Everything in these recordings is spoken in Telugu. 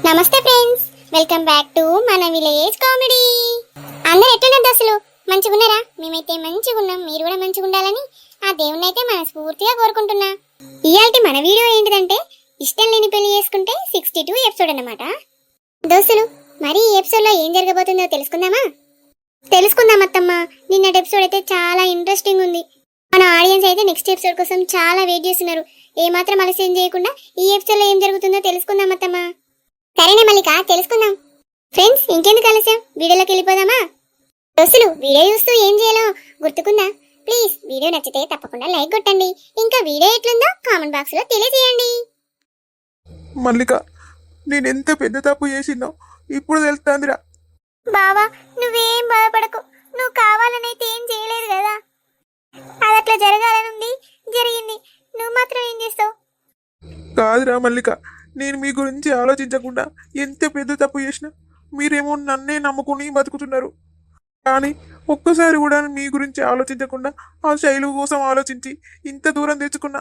నమస్తే ఫ్రెండ్స్, వెల్కమ్ బ్యాక్ టు మన విలేజ్ కామెడీ. అందరూ ఎట్లున్నారు అసలు? మంచిగున్నారా? మేమైతే మంచిగున్నాం. మీరు కూడా మంచిగా ఉండాలని ఆ దేవుణ్ణి అయితే మనస్ఫూర్తిగా కోరుకుంటున్నా. ఇయాల్టి మన వీడియో ఏంటిదంటే ఇష్టం లేని పెళ్లి చేసుకుంటే 62 ఎపిసోడ్ అన్నమాట. దోస్తులు, మరి ఈ ఎపిసోడ్ లో ఏం జరగబోతుందో తెలుసుకుందాం అత్తమ్మ. నిన్నటి ఎపిసోడ్ అయితే చాలా ఇంట్రెస్టింగ్ ఉంది. మన ఆడియన్స్ అయితే నెక్స్ట్ ఎపిసోడ్ కోసం చాలా వెయిట్ చేస్తున్నారు. ఏమాత్రం ఆలస్యం చేయకుండా ఈ ఎపిసోడ్ లో ఏం జరుగుతుందో తెలుసుకుందాం అత్తమ్మ. సరేనే మల్లిక, తెలుసుకుందాం. ఫ్రెండ్స్, ఇంకెందుకు ఆలస్యం, వీడియోలోకి వెళ్ళిపోదామా? దోస్తులు, వీడియో చూస్తూ ఏం చేయాలో గుర్తుకుందా? ప్లీజ్ వీడియో నచ్చితే తప్పకుండా లైక్ కొట్టండి. ఇంకా వీడియో ఎట్లుందో కామెంట్ బాక్స్ లో తెలియజేయండి. మల్లిక, నేనెంత పెద్ద తప్పు చేసినో ఇప్పుడు తెలుస్తాందిరా. బావా, నువ్వేం బాధపడకు. నువ్వు కావాలనైతే ఏం చేయలేదు కదా. అది అట్లా జరగాలనుంది, జరిగింది. నువ్వు మాత్రం ఏం చేస్తావు? కాదురా మల్లిక, నేను మీ గురించి ఆలోచించకుండా ఎంత పెద్ద తప్పు చేసినా మీరేమో నన్నే నమ్ముకుని బతుకుతున్నారు. కానీ ఒక్కసారి కూడా మీ గురించి ఆలోచించకుండా ఆ శైలు కోసం ఆలోచించి ఇంత దూరం తెచ్చుకున్నా.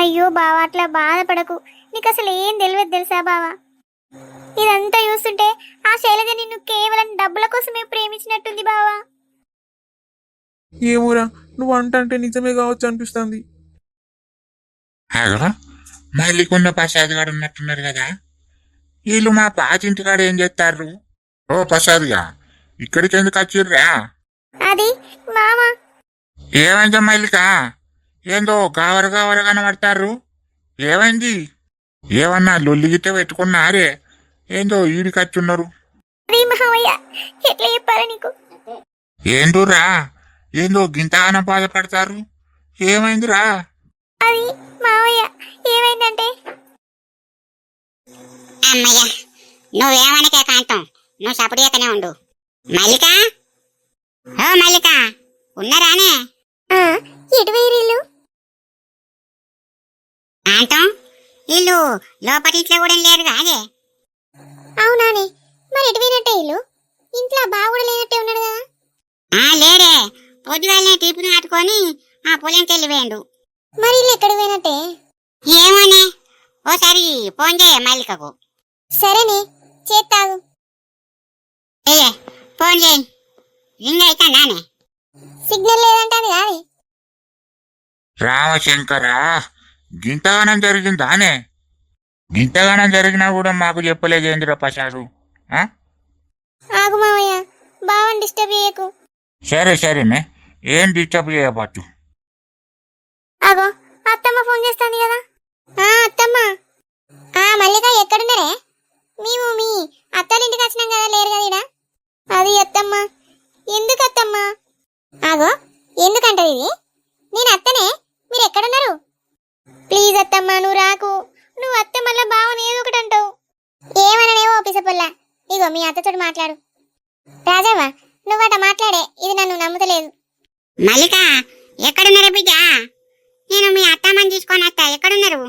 అయ్యో బావా, అట్లా బాధపడకు. నీకు అసలు ఏం తెలియదు తెలుసా బావా? ఇదంతా చూస్తుంటే ఆ శైలజ నిన్ను కేవలం డబ్బుల కోసమే ప్రేమించినట్టుంది బావా. ఏమోరా, నువ్వు అంటే నిజమే కావచ్చు అనిపిస్తుంది. మళ్ళీకున్న ప్రసాద్ గారు ఉన్నట్టున్నారు కదా. వీళ్ళు మా పాచింటికాడ ఏం చేస్తారు? ఓ ప్రసాద్గా, ఇక్కడికి ఎందుకు వచ్చిర్రా? అది మామా. ఏమైందా మల్లిక? ఏందో గావర గావర కనబడతారు. ఏమైంది? ఏమన్నా లొల్లిగిట్ట పెట్టుకున్నారే? ఏందో ఈడికి వచ్చున్నారు. ఎట్లా చెప్పాలి నీకు? ఏందురా, ఏందో గింతగానో బాధపడతారు. ఏమైందిరా? అది మావయ్య, ఏమైందంటే అమ్మయ్య, నువ్వేమనకే కాంతం, నువ్వు సపడియకనే ఉండు. మల్లిక, ఓ మల్లిక, ఉన్నారానే? ఎటు వేరీళ్ళు? కాంతం, వీళ్ళు లోపటింట్లో కూడా లేరు కాదే. అవునానే, మరి ఎటు వేరినట్టే ఇల్లు? ఇంట్లో బావ కూడా లేనట్టే ఉన్నాడు కదా. లేడే, పొద్దుగాలనే టిఫిన్ కట్టుకొని ఆ పొలంకి వెళ్ళిపోయాడు. మరి ఇల్లు ఎక్కడ పోయినట్టే? ఏమోనే, ఓసారి ఫోన్ చేయ మల్లికకు. సరేనే, చేస్తాగు. ఏ ఫోన్ చేయి, రింగ్ అవుతానే. సిగ్నల్ లేదంటే అది కాదు. రామశంకరా, గింతగానం జరిగిందానే? గింతగానం జరిగినా కూడా మాకు చెప్పలేదేందిరా ప్రసాదు? ఆగు మావయ్య, బావని డిస్టర్బ్ చేయకు. సరేనే, ఏం డిస్టర్బ్ చేయబట్టు. ఆగో, అత్తమ్మ ఫోన్ చేస్తాంది కదా. అత్తమ్మ. మల్లిక, ఎక్కడున్నారే? మేము మీ అత్తారింటికి వచ్చినాం కదా, లేరు కదా ఇడా. అది అత్తమ్మ. ఎందుకు అత్తమ్మ? ఆగో, ఎందుకంటది ఇది? నేను అత్తనే, మీరు ఎక్కడున్నారు? ప్లీజ్ అత్తమ్మ, నువ్వు రాకు. నువ్వు అత్త మళ్ళా బావని ఏదో ఒకటి అంటావు. ఏమననేవో పిసపొల్లా. ఇగో మీ అత్తతో మాట్లాడు. రాజవ్వ, నువ్వట మాట్లాడే, ఇది నన్ను నమ్ముతలేదు. మల్లిక, ఎక్కడున్నారా బిడ్డ? నేను మీ అత్తమ్మని తీసుకొని వస్తా. ఎక్కడున్నారు?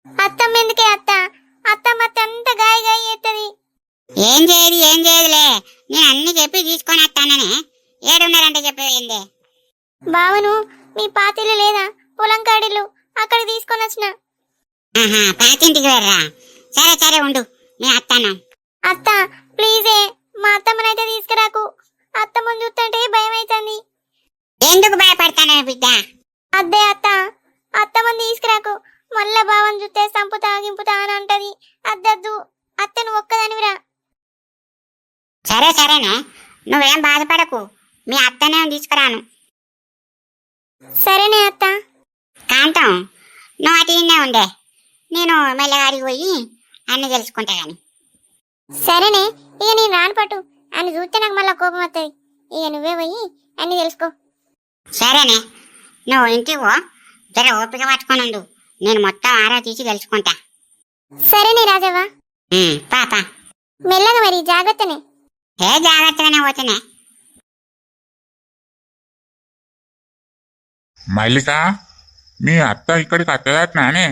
అత్తమ్మ ఎందుకే అత్త? అత్తమ్మ అంత గాయ గాయ చేస్తుంది. ఏం చేయదులే, నేను అన్ని చెప్పి తీసుకొని వస్తాననే. ఏడున్నారంటే చెప్పేది. బావను మీ పాతిల్లు లేదా, పొలం కాడిల్లు, అక్కడ తీసుకొని వచ్చిన. పాతింటికి వెళ్ళరా? సరే ఉండు, నేను వస్తాను. అత్త ప్లీజే, మా అత్తమ్మనైతే తీసుకురాకు. అత్తమ్మని చూస్తుంటే భయం అవుతుంది. ఎందుకు భయపడతానే బిడ్డ? అద్దే అత్త, అత్తమ్మని తీసుకురాకు. మళ్ళా బావని చూస్తే సంపుతా గింపుతా అని అంటది. అద్దద్దు అత్త, నువ్వు ఒక్కదానివిరా. సరేనే, నువ్వేం బాధపడకు, మీ అత్తనే తీసుకురాను. సరేనే అత్త. కాంతం, నువ్వు అటు ఇన్నే ఉండే, నేను మెల్లగాడికి పోయి అన్ని తెలుసుకుంటా గాని. సరేనే, ఇక నేను రాను పట్టు. అని చూస్తే నాకు మళ్ళా కోపం వస్తుంది. ఇక నువ్వే పోయి అన్ని తెలుసుకో. సరేనే, నువ్వు ఇంటికి పో, జర ఓపిక పట్టుకొని ఉండు, నేను మొత్తం ఆరా తీసి తెలుసుకుంటా. సరేనే రాజవ్వ. పాప మెల్లగా, మరి జాగ్రత్తనే. జాగ్రత్తగానే పోతేనే. మల్లిక, మీ అత్త ఇక్కడికి అత్తదాట్నానే?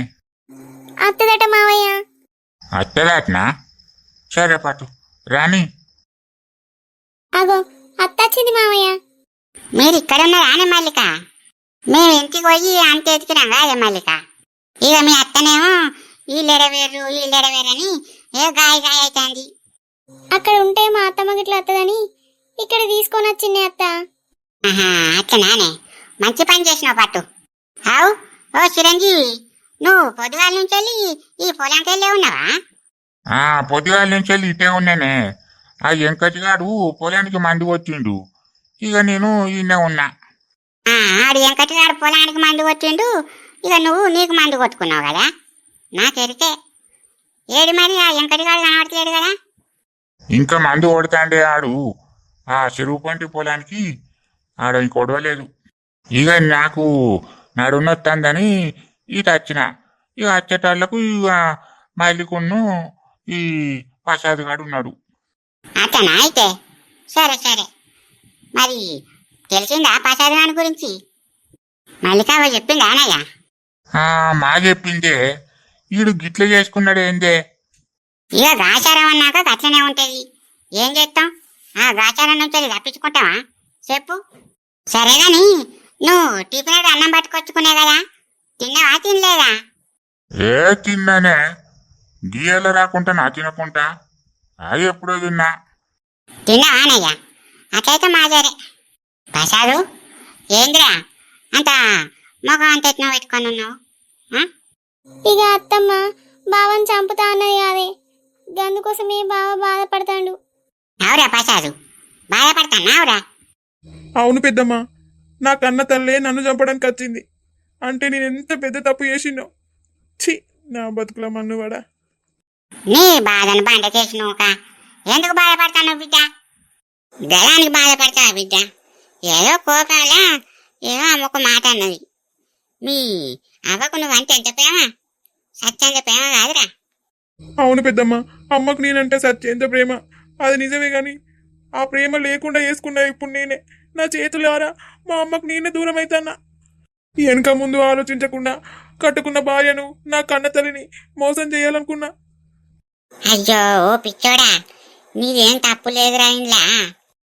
అత్తదట మావయ్య. అత్తదాట్నా? సరే పట్టు రాని. అగో, అత్త వచ్చింది మావయ్య. మీరు ఇక్కడ ఉన్నారానే మల్లిక? మేము ఇంటికి పోయి అంత ఎతికినాం కాదే మల్లిక. ఇక మీ అత్తనేమో వీళ్ళెడవేరని ఏ గాయ గాయ అవుతుంది. అక్కడ ఉంటే మా అత్తమ్మ గిట్ల వస్తుందని ఇక్కడ తీసుకొని వచ్చింది అత్త. ఆహా, అట్లనానే, మంచి పని చేసినావు పట్టు. అవు ఓ చిరంజీవి, నువ్వు పొద్దుగాల నుంచి వెళ్ళి ఈ పొలంకి వెళ్ళే ఉన్నావా? పొద్దుగాల నుంచి వెళ్ళి ఇటే ఉన్నానే. ఆ వెంకటిగాడు పొలానికి మందు వచ్చిండు, ఇక నేను ఈయనే ఉన్నా. ఆడు వెంకటగాడు పొలానికి మందు కొట్టిండు, ఇక నువ్వు నీకు మందు కొట్టుకున్నావు కదా. నాకెరికే ఏడు మరి ఆ వెంకటగాడు కనబడతలేడు కదా. ఇంకా మందు కొడతాండే ఆడు ఆ చెరువు పంటి పొలానికి ఆడ ఇంక కొడవలేదు. ఇక నాకు నడునొత్తందని ఇటు వచ్చిన. ఇక వచ్చేటాళ్లకు ఇక మల్లికున్ను ఈ ప్రసాద్ గాడు ఉన్నాడు. అతనా అయితే సరే సరే. మరి తెలిసిందా ప్రసాద్ గారి గురించి? మల్లికావ చెప్పిందా అన్నయ్య? మా చెప్పిందే, ఈడు గిట్ల చేసుకున్నాడు ఏందే. ఇక గాచారం అన్నాక అట్లనే ఉంటది, ఏం చేస్తాం. ఆ గాచారం నుంచి తప్పించుకుంటావా చెప్పు. సరే గాని నువ్వు టిఫిన్ అన్నం పట్టుకొచ్చుకునే కదా, తిన్నావా తినలేదా? ఏ తిన్నానే, గీయలు రాకుండా నా తినకుండా అది ఎప్పుడో తిన్నా. తిన్నావా అన్నయ్య? అట్లయితే మాజరే. ప్రసాదు ఏందిరా అంత మొగం అంత ఎట్నో పెట్టుకొని ఉన్నావు? ఇక అత్తమ్మ బావని చంపుతా అన్నది కాదే, అందుకోసమే బావ బాధపడతాడు. అవురా ప్రసాదు, బాధపడతావురా? అవును పెద్దమ్మ, నా కన్న తల్లే నన్ను చంపడానికి వచ్చింది అంటే నేను ఎంత పెద్ద తప్పు చేసినో. ఛీ, నా బతుకుల మన్నువాడా. నీ బాధను బండ చేసినవుక ఎందుకు బాధపడతాను బిడ్డ? గలానికి బాధపడతావు బిడ్డ? ఏదో కోపంలా ఏదో అమ్మకు మాట అన్నది. మీ అవ్వకు నువ్వంటే ఎంత ప్రేమ, సత్యంత ప్రేమ కాదురా. అవును పెద్దమ్మ, అమ్మకు నేనంటే సత్యంత ప్రేమ, అది నిజమే గాని ఆ ప్రేమ లేకుండా చేసుకున్నా ఇప్పుడు నేనే నా చేతులారా మా అమ్మకు నేనే దూరం అవుతానా. వెనక ముందు ఆలోచించకుండా కట్టుకున్న భార్యను, నా కన్న తల్లిని మోసం చేయాలనుకున్నా. అయ్యో ఓ పిచ్చోడా, నీదేం తప్పు లేదురా ఇంట్లో.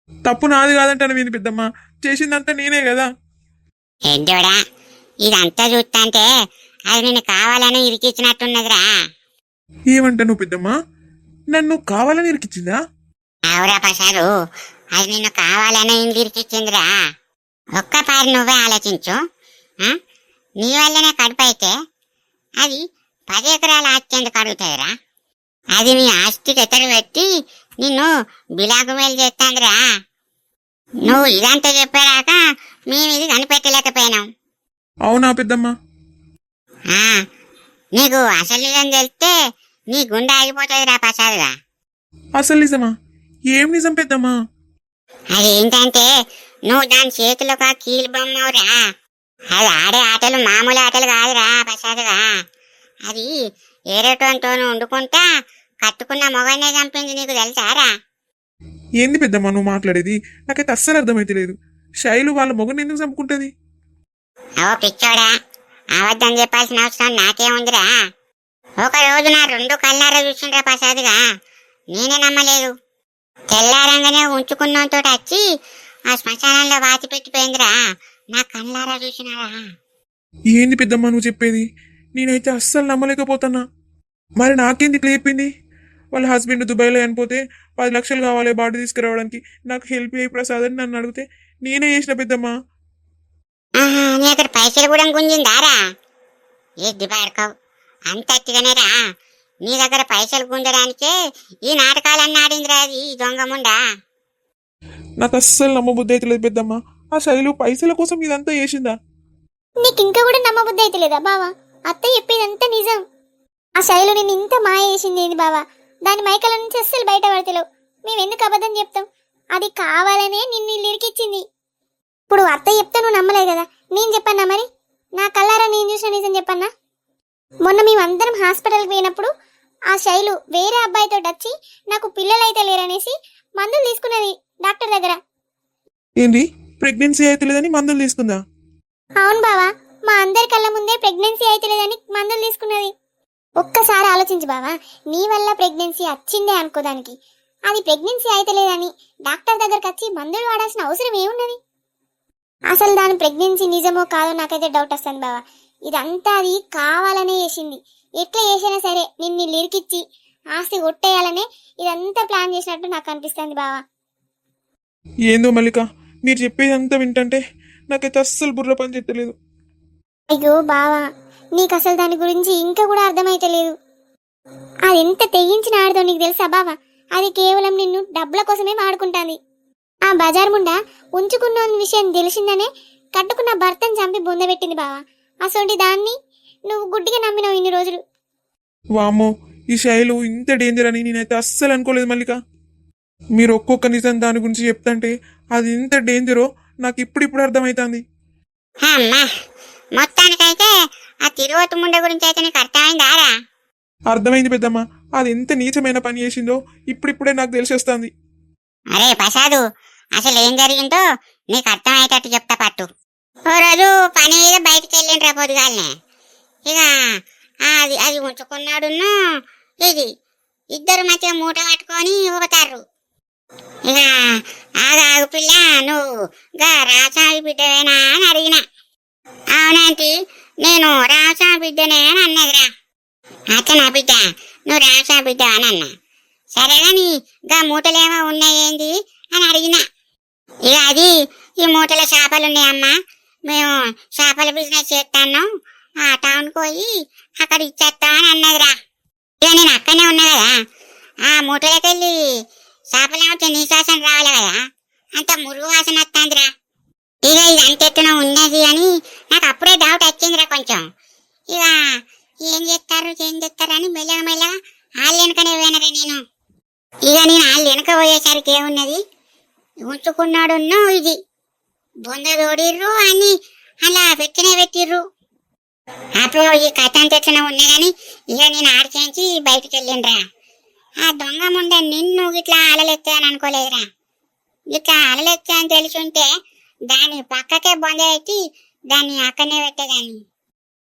తప్పు నాది కాదంటాను విని పెద్దమ్మ, చేసిందంతా నేనే కదా. ఎడ్డోడా, ఇదంతా చూస్తాంటే అది నిన్ను కావాలని ఇరికిచ్చినట్టున్నదిరా. ఏమంటాను పెద్దమ్మ, నన్ను కావాలని ఇరికిచ్చిందా? అవురా ప్రసాదు, అది నిన్ను కావాలని ఇరికిచ్చిందిరా. ఒక్కపారి నువ్వే ఆలోచించు. నీ వల్లనే కడుపు అయితే అది 10 ఎకరాల ఆస్తి ఎందుకు అడుగుతుందిరా? అది నీ ఆస్తికి ఎత్తడి పెట్టి నిన్ను బిలాకు మేలు చేస్తాందిరా. నువ్వు ఇదంతా చెప్పారాక మేము ఇది కనిపెట్టలేకపోయినాం. అవునా పెద్దమ్మ? నీకు అసలు నిజం తెలిస్తే నీ గుండె ఆగిపోతుందిరా ప్రసాదుగా. అసలు నిజమా? ఏం నిజం పెద్దమ్మా? అదేంటంటే నువ్వు దాని చేతిలో ఒక కీలు బొమ్మవురా. అది ఆడే ఆటలు మామూలు ఆటలు కాదురా ప్రసాదుగా. అది ఏరేటంతో వండుకుంటా కట్టుకున్న మొగనే చంపింది, నీకు తెలుసారా? ఏంది పెద్దమ్మా నువ్వు మాట్లాడేది? నాకైతే అస్సలు అర్థమైతే లేదు. శైలు వాళ్ళ మొగని ఎందుకు చంపుకుంటది? ఓ పిచ్చోడా, అబద్ధం చెప్పాల్సిన అవసరం నాకేముందిరా. ఒక రోజు నా 2 కళ్ళారా చూసిండ్రా ప్రసాదుగా, నేనే నమ్మలేదు. తెల్లారంగానే ఉంచుకున్నంతో వచ్చి ఆ శ్మశానంలో వాచి పెట్టిపోయిందిరా, నా కళ్ళారా చూసినారా. ఏంది పెద్దమ్మా నువ్వు చెప్పేది? నేనైతే అస్సలు నమ్మలేకపోతున్నా. మరి నాకేంది చెప్పింది? వాళ్ళ హస్బెండ్ దుబాయ్లో చనిపోతే 10 లక్షలు కావాలి బాడీ తీసుకురావడానికి, నాకు హెల్ప్ అయ్యి ప్రసాద్ అని నన్ను అడిగితే నేనే చేసిన పెద్దమ్మా. నీ అక్కడ పైసలు కూడా గుంజిందారా? ఏ దిబాడుకోవు, అంత అట్టిగానేరా. నీ దగ్గర పైసలు గుంజడానికే ఈ నాటకాలన్నీ ఆడిందిరా అది దొంగముండా. నాకు అస్సలు నమ్మబుద్ధి అయితే లేదు పెద్దమ్మా. ఆ శైలు పైసల కోసం ఇదంతా చేసిందా? నీకు ఇంకా కూడా నమ్మబుద్ధి అయితే లేదా బావా? అత్త చెప్పేదంతా నిజం. ఆ శైలు నేను ఇంత మాయ చేసింది ఏంది బావా? దాని మైకల నుంచి అస్సలు బయటపడతలేవు. మేము ఎందుకు అబద్ధం చెప్తాం? అది కావాలనే నిన్ను ఇరికిచ్చింది. ఇప్పుడు అత్త చెప్తే నువ్వు నమ్మలేదు కదా, నేను చెప్పన్నా మరి? నా కళ్ళారా నేను చూసిన నిజం చెప్పన్నా? మొన్న మేమందరం హాస్పిటల్కి పోయినప్పుడు ఆ శైలు వేరే అబ్బాయితో వచ్చి నాకు పిల్లలైతే లేరనేసి మందులు తీసుకున్నది డాక్టర్ దగ్గర. ఏంది, ప్రెగ్నెన్సీ అయితే లేదని మందులు తీసుకుందా? అవును బావా, మా అందరి కళ్ళ ముందే ప్రెగ్నెన్సీ అయితే లేదని మందులు తీసుకున్నది. ఒక్కసారి ఆలోచించు బావా, నీ వల్ల ప్రెగ్నెన్సీ వచ్చిందే అనుకోదానికి అది ప్రెగ్నెన్సీ అయితే లేదని డాక్టర్ దగ్గరకు వచ్చి మందులు వాడాల్సిన అవసరం ఏమున్నది? అసలు దాని ప్రెగ్నెన్సీ నిజమో కాదో నాకైతే డౌట్ వస్తుంది బావా. ఇదంతా అది కావాలనే చేసింది. ఎట్లా చేసినా సరే నిన్ను లిరికిచ్చి ఆస్తి కొట్టేయాలనే ఇదంతా ప్లాన్ చేసినట్టు నాకు అనిపిస్తుంది బావా. ఏందో మల్లిక, మీరు చెప్పేదంతా వింటంటే నాకైతే అస్సలు బుర్ర పని చెత్తలేదు. అయ్యో బావా, నీకు అసలు దాని గురించి ఇంకా కూడా అర్థమైతలేదు. అది ఎంత తెగించిన ఆడదో నీకు తెలుసా బావా? అది కేవలం నిన్ను డబ్బుల కోసమే వాడుకుంటాంది. ఆ బజార్ ముండా ఉంచుకున్న విషయం తెలిసిందనే కట్టుకున్న భర్తను చంపి బొందబెట్టింది బావా. అసలు దాన్ని నువ్వు గుడ్డిగా నమ్మినావు ఇన్ని రోజులు. వామ్మో, ఈ శైలు ఇంత డేంజర్ అని నేనైతే అస్సలు అనుకోలేదు మల్లిక. మీరు ఒక్కొక్క నిజం దాని గురించి చెప్తాంటే అది ఎంత డేంజరో నాకు ఇప్పుడిప్పుడు అర్థమవుతుంది. అమ్మా, మొత్తానికైతే ఆ తిరువతు ముండ గురించి అయితే నీకు అర్థమైందారా? అర్థమైంది పెద్దమ్మ. అది ఎంత నీచమైన పని చేసిందో ఇప్పుడిప్పుడే నాకు తెలిసేస్తుంది. అరే ప్రసాదు, అసలు ఏం జరిగిందో నీకు అర్థమయ్యేటట్టు చెప్తా పట్టు. ఓ రోజు పని మీద బయటికి వెళ్ళిండ్రా పొద్దుగాలనే. ఇక అది అది ఉంచుకున్నాడును ఇది ఇద్దరు మధ్య మూట పట్టుకొని ఊగుతారు. ఇక ఆగు పిల్ల, నువ్వు గా రాసావి బిడ్డవేనా అని అడిగిన. అవునంటే నేను రాసా బిడ్డనే అని అన్నదిరా. అట్లా నా బిడ్డ, నువ్వు రాసా బిడ్డ అని అన్నా. సరే గాని గా మూటలేమో ఉన్నాయేంది అని అడిగిన. ఇక అది ఈ మూటల చేపలు ఉన్నాయమ్మా, మేము చేపల బిజినెస్ చేస్తాను, ఆ టౌన్కి పోయి అక్కడ ఇచ్చేస్తాం అని అన్నదిరా. ఇక నేను అక్కడనే ఉన్నా కదా, ఆ మూటలకి వెళ్ళి చేపలేమితే నీశాసన రావాలి కదా, అంత మురుగు వాసన వస్తుందిరా. ఇక ఇది అంతెత్తున ఉన్నది అని నాకు అప్పుడే డౌట్ వచ్చిందిరా కొంచెం. ఇక ఏం చేస్తారు అని మెల్లగా మెల్లగా వాళ్ళ వెనకనే పోయినరా నేను. ఇక నేను వాళ్ళ వెనక పోయేసరికి ఏమున్నది, ఉంచుకున్నాడున్నో ఇది బొంద తోడిర్రు అని అలా పెట్టిర్రు. అప్పుడు ఈ కథ అంతెట్లన ఉన్నా గాని ఇక నేను ఆడిచేంచి బయటికి వెళ్ళిండ్రా. ఆ దొంగ ముండ నిన్ను ఇట్లా అలలెత్తా అని అనుకోలేదురా. ఇట్లా అలలెత్తా అని తెలిసి ఉంటే దాని పక్కకే బొంద పెట్టి దాన్ని అక్కడనే పెట్టేదాన్ని.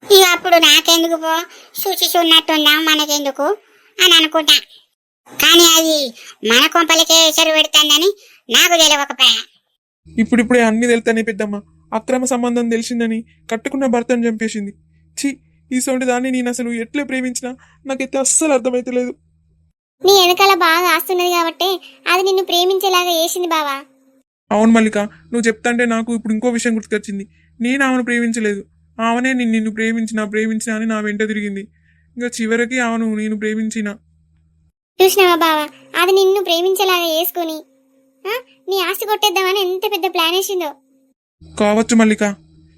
ఇక అప్పుడు నాకెందుకు పో, చూసి చూన్నట్టున్నా మనకెందుకు అని అనుకుంటా. కానీ అది మన కొంపలకే ఎసరు పెడుతుందని నాకు తెలియకపోయా. ఇప్పుడిప్పుడే అన్ని తెలుతానే పెద్దమ్మ. అక్రమ సంబంధం తెలిసిందని కట్టుకున్న భర్తను చంపేసింది. ఛీ, ఈ సొంటి దాన్ని నేను అసలు ఎట్లా ప్రేమించినా నాకైతే అస్సలు అర్థమైతలేదు. నీ వెనకాల బాగా ఆస్తున్నది కాబట్టి అది నిన్ను ప్రేమించేలాగా చేసింది బావా. అవును మల్లిక, నువ్వు చెప్తాంటే నాకు ఇప్పుడు ఇంకో విషయం గుర్తుకొచ్చింది. నేను ఆమెను ప్రేమించలేదు, ఆమెనే నిన్ను ప్రేమించినా అని నా వెంట తిరిగింది. ఇంకా చివరికి ఆమెను నేను ప్రేమించిన. చూసినావా బావా, అది నిన్ను ప్రేమించేలాగా చేసుకుని నీ ఆస్తి కొట్టేద్దామని ఎంత పెద్ద ప్లాన్ వేసిందో. కావచ్చు మల్లిక.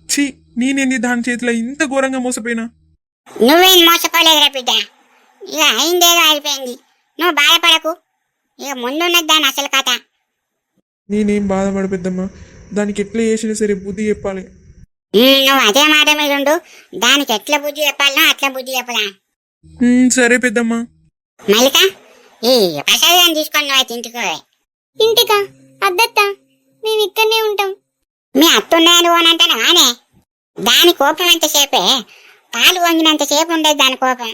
ఛీ, నేనేంది దాని చేతిలో ఇంత ఘోరంగా మోసపోయినా? నువ్వేం మోసపోలేదురా బిడ్డ. ఇక అయిందేదో అయిపోయింది, నువ్వు బాధపడకు. ఇక ముందున్నది దాని అసలు కథ. నేనేం బాధపడ పెద్దమ్మా, దానికి ఎట్లా చేసినా సరే బుద్ధి చెప్పాలి. నువ్వు అదే మాట మీద ఉండు, దానికి ఎట్లా బుద్ధి చెప్పాలనో అట్లా బుద్ధి చెప్పదా. సరే పెద్దమ్మా. మల్లిక, ఈ ప్రసాదాన్ని తీసుకొని నువ్వు అయితే ఇంటికి పోయి. ఇంటికా? అద్దత్తా, మేము ఇక్కడనే ఉంటాం. మీ అత్తున్నాయని పోనంటాను వానే. దాని కోపం ఎంతసేపే, పాలు వంగినంతసేపు ఉండేది దాని కోపం.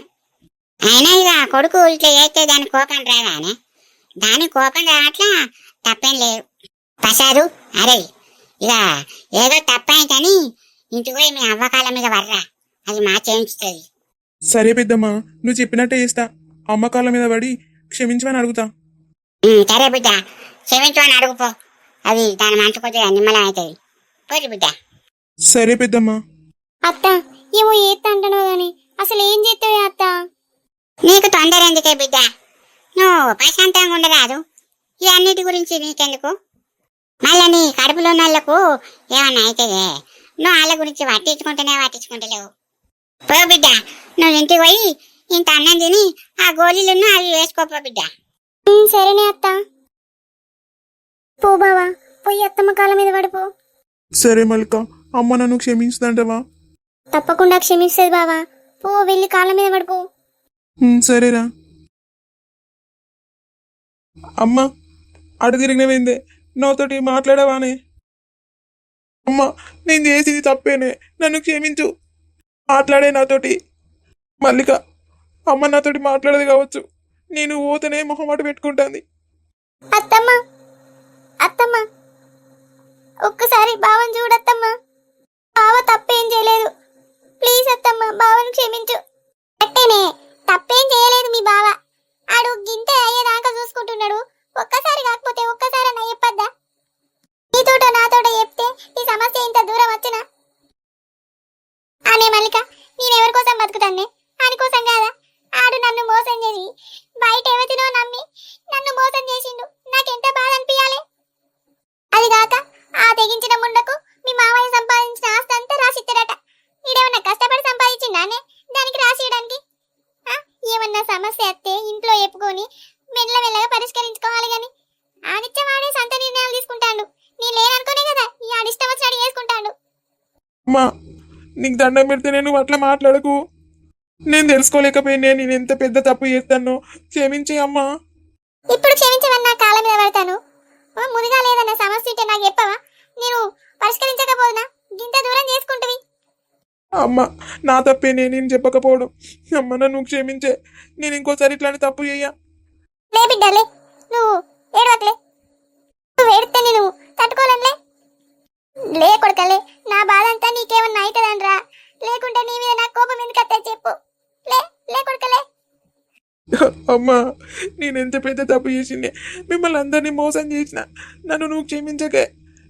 అయినా ఇక కొడుకు ఇట్లా చేస్తే దాని కోపం రాదానే. దాని కోపం రావట్లా, తప్పేం లేదు. ప్రసాదు, అరే ఇక ఏదో తప్పైందని ఇంటికి పోయి మీ అవ్వకాల మీద వర్రా, అది మా చేయించుతుంది. సరే పెద్దమ్మా, నువ్వు చెప్పినట్టే చేస్తా. అమ్మకాల మీద పడి క్షమించమని అడుగుతా. సరే బిడ్డ, క్షమించమని అడుగుపో, అది దాని మనసు కొద్దిగా నిమ్మలం అవుతుంది. పోయి బిడ్డ. సరే పెద్దమ్మా. అత్త, ఏమో ఏత్త అంటానో గాని అసలు ఏం చేస్తావే అత్త? నీకు తొందర ఎందుకే బిడ్డ, నువ్వు ప్రశాంతంగా ఉండరాదు. ఈ అన్నిటి గురించి నీకెందుకు? మళ్ళీ నీ కడుపులో ఉన్నోళ్లకు ఏమన్నా అవుతుందే, నువ్వు వాళ్ళ గురించి పట్టించుకుంటలేవు. పో బిడ్డ, నువ్వు ఇంటికి పోయి ఇంత అన్నం తిని ఆ గోళీలను అవి వేసుకోపో బిడ్డ. సరేనే అత్త. పో బావా, పోయి అత్తమ్మ కాళ్ళ మీద పడిపో. సరే మల్లిక, అమ్మ నన్ను క్షమించుదంటవా? తప్పకుండా క్షమిస్తుంది బావా, పో వెళ్ళి కాళ్ళ మీద పడిపో. సరేరా. అమ్మ, అడు తిరిగినవేందే, నాతోటి మాట్లాడవానే? అమ్మ, నేను చేసింది తప్పేనే, నన్ను క్షమించు. మాట్లాడే నాతోటి. మల్లిక, అమ్మ నాతోటి మాట్లాడదు కావచ్చు, నేను ఓతనే మొహమాట పెట్టుకుంటాంది. అత్తమ్మ, అత్తమ్మ, ఒక్కసారి బావని చూడత్తమ్మ. బావ తప్పేం చేయలేదు, ప్లీజ్ అత్తమ్మ, బావని క్షమించు. కరెక్టేనే, తప్పేం చేయలేదు మీ బావ. ఆడు గింతే అయ్యేదాకా చూసుకుంటున్నాడు. ఒక్కసారి కాకపోతే ఒక్కసారి అన్న చెప్పద్దా? నీతోటో నాతోటో చెప్తే ఈ సమస్య ఇంత దూరం వచ్చినా ఆనే మల్లిక, నేనెవరి కోసం బతుకుతానే? ఆని కోసం కాదా? ఆడు నన్ను మోసం చేసి బయట ఎవతినో నమ్మి నన్ను మోసం చేసిండు. నాకెంత బాధ అనిపించాలి? అది కాక ఆ తెగించిన ముండకు మీ మామయ్య సంపాదించిన ఆస్తి అంతా రాసిస్తాడట. ఈడేమన్నా కష్టపడి సంపాదించిండానే దానికి రాసియడానికి? ఏమన్నా సమస్య వస్తే ఇంట్లో చెప్పుకొని మెల్లమెల్లగా పరిష్కరించుకోవాలి గాని ఆనిచ్చవాడే సొంత నిర్ణయాలు తీసుకుంటాడు. నేను లేననుకోనే కదా ఈ ఆడిష్టం వచ్చినట్టు చేసుకుంటాడు. అమ్మా నీకు దండం పెడితే నేను అట్లా మాట్లాడకు. నేను తెలుసుకోలేకపోయినా నేను ఎంత పెద్ద తప్పు చేస్తానో క్షమించే అమ్మా. ఇప్పుడు క్షమించమని నా కాళ్ళ మీద పడతాను. ముదిగా లేదన్న సమస్య ఉంటే నాకు చెప్పవా? నేను పరిష్కరించకపోదునా ఇంత దూరం చేసుకుంటువి? అమ్మ నా తప్పే నేను చెప్పకపోవడం. అమ్మ నన్ను క్షమించే. నేను ఇంకోసారి ఇట్లాంటి తప్పు చెయ్యా. లే బిడ్డలే, నువ్వు ఏడవట్లే. నువ్వు ఏడితే నేను తట్టుకోలేనులే. లే కొడుకలే, నా బాధ అంతా నీకేమన్నా అవుతుందనరా? లేకుంటే నీ మీద నాకు కోపం ఎందుకు వస్తే చెప్పు. లే లే కొడుకలే. అమ్మా నేను ఎంత పెద్ద తప్పు చేసిండే. మిమ్మల్ని అందరినీ మోసం చేసిన. నన్ను నువ్వు క్షమించకే.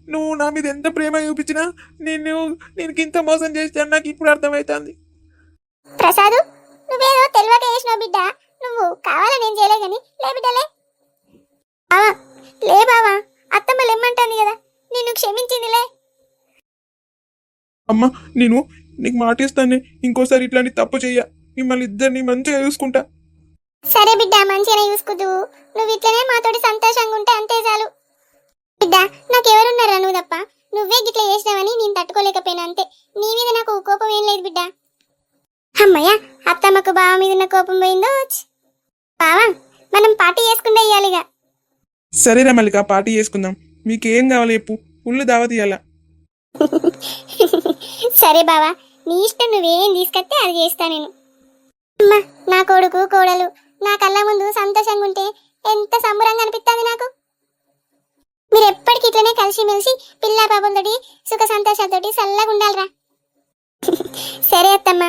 నువ్వు నా మీద ఎంత ప్రేమ చూపించినా నేను ఇంత మోసం చేస్తాను నాకు ఇప్పుడు అర్థమవుతుంది. ప్రసాదు, నువ్వేదో తెలివక చేసినావు బిడ్డ. నువ్వు కావాలని నేను చేయలే గాని లే బిడ్డలే. బావా లే బావా, అత్తమ్మ లేమ్మంటుంది కదా, నిన్ను క్షమించిందిలే. అమ్మా నేను నీకు మాటిస్తానే ఇంకోసారి ఇట్లాంటి తప్పు చెయ్య. మిమ్మల్ని ఇద్దరిని మంచిగా చూసుకుంటా. సరే బిడ్డ, మంచిగానే చూసుకుదు. నువ్వు ఇట్లనే మాతోటి సంతోషంగా ఉంటే అంతే చాలు. బిడ్డ నాకెవరున్నారా నువ్వు తప్ప? నువ్వే గిట్ల చేసినావని నేను తట్టుకోలేకపోయినా అంతే. నీ మీద నాకు కోపం ఏం లేదు బిడ్డ. అమ్మయ్య, అత్తమ్మకు బావ మీద ఉన్న కోపం పోయిందో. బావా మనం పార్టీ చేసుకుంటే ఇయ్యాలిగా. సరేరా మల్లిక, పార్టీ చేసుకుందాం. మీకేం కావాలి చెప్పు, ఫుల్ దావత్ ఇయ్యాలా. సరే బావా, నీ ఇష్టం, నువ్వేం తీసుకొస్తే అది చేస్తా నేను. అమ్మా నా కొడుకు కోడలు నా కళ్ళ ముందు సంతోషంగా ఉంటే ఎంత సంబరంగా అనిపిస్తుంది నాకు. మీరు ఎప్పటికి ఇట్లనే కలిసిమెలిసి పిల్ల పాపలతోటి సుఖ సంతోషాలతోటి చల్లగా ఉండాలిరా. సరే అత్తమ్మ.